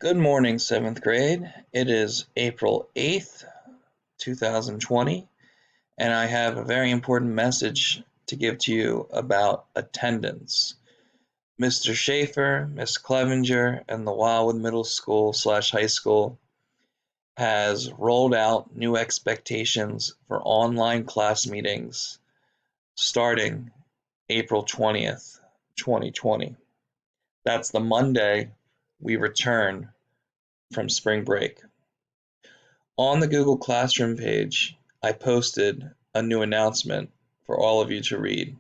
Good morning, 7th grade. It is April 8th, 2020, and I have a very important message to give to you about attendance. Mr. Schaefer, Miss Clevenger, and the Wildwood Middle School/High School has rolled out new expectations for online class meetings starting April 20th, 2020. That's the Monday we return from spring break. On the Google Classroom page, I posted a new announcement for all of you to read.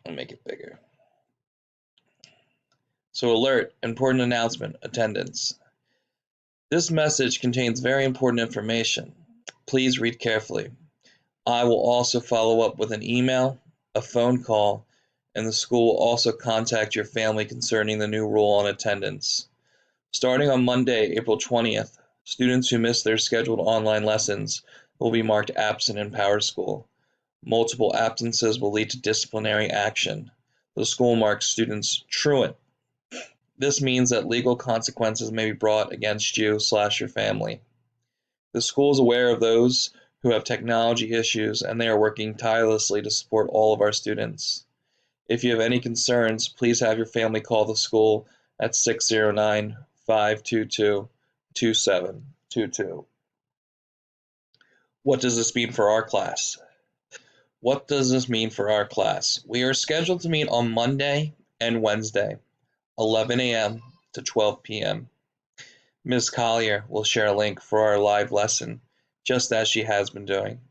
I'll make it bigger. So alert, important announcement, attendance. This message contains very important information. Please read carefully. I will also follow up with an email, a phone call, and the school will also contact your family concerning the new rule on attendance. Starting on Monday, April 20th, students who miss their scheduled online lessons will be marked absent in PowerSchool. Multiple absences will lead to disciplinary action. The school marks students truant. This means that legal consequences may be brought against you/your family. The school is aware of those who have technology issues, and they are working tirelessly to support all of our students. If you have any concerns, please have your family call the school at 609-522-2722. What does this mean for our class? What does this mean for our class? We are scheduled to meet on Monday and Wednesday, 11 a.m. to 12 p.m. Ms. Collier will share a link for our live lesson, just as she has been doing.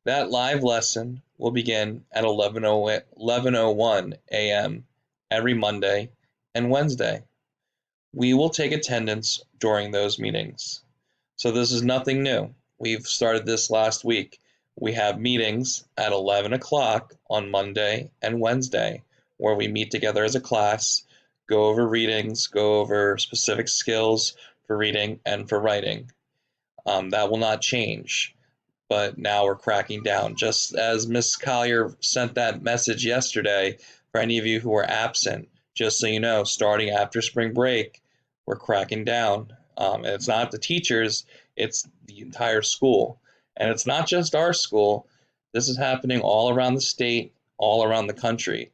That live lesson will begin at 11:01 a.m. every Monday and Wednesday. We will take attendance during those meetings. So this is nothing new. We've started this last week. We have meetings at 11 o'clock on Monday and Wednesday where we meet together as a class, go over readings, go over specific skills for reading and for writing. That will not change, but now we're cracking down. Just as Miss Collier sent that message yesterday, for any of you who were absent, just so you know, starting after spring break, we're cracking down. And it's not the teachers, it's the entire school. And it's not just our school. This is happening all around the state, all around the country.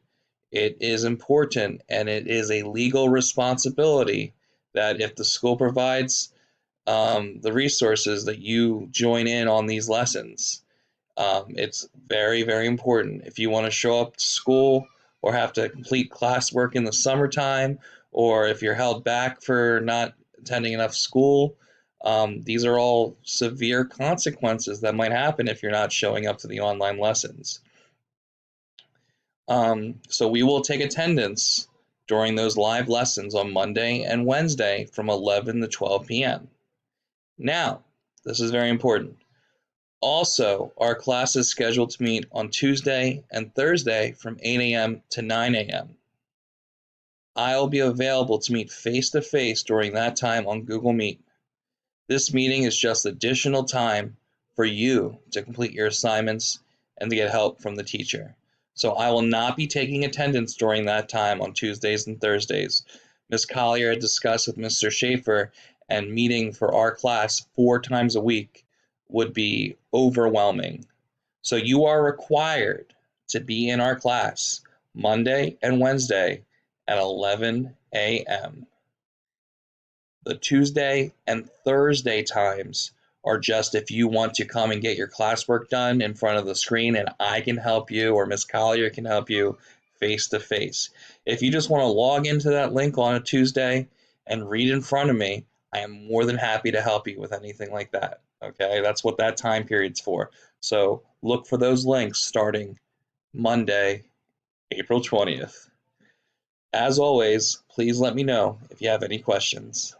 It is important, and it is a legal responsibility that if the school provides the resources, that you join in on these lessons. It's very, very important. If you want to show up to school or have to complete classwork in the summertime, or if you're held back for not attending enough school, these are all severe consequences that might happen if you're not showing up to the online lessons. So we will take attendance during those live lessons on Monday and Wednesday from 11 to 12 p.m. Now, this is very important. Also, our class is scheduled to meet on Tuesday and Thursday from 8 a.m. to 9 a.m. I'll be available to meet face-to-face during that time on Google Meet. This meeting is just additional time for you to complete your assignments and to get help from the teacher. So I will not be taking attendance during that time on Tuesdays and Thursdays. Ms. Collier had discussed with Mr. Schaefer, and meeting for our class 4 times a week would be overwhelming. So you are required to be in our class Monday and Wednesday at 11 a.m. The Tuesday and Thursday times are just if you want to come and get your classwork done in front of the screen, and I can help you, or Ms. Collier can help you face to face. If you just want to log into that link on a Tuesday and read in front of me, I am more than happy to help you with anything like that. Okay, that's what that time period's for. So look for those links starting Monday, April 20th. As always, please let me know if you have any questions.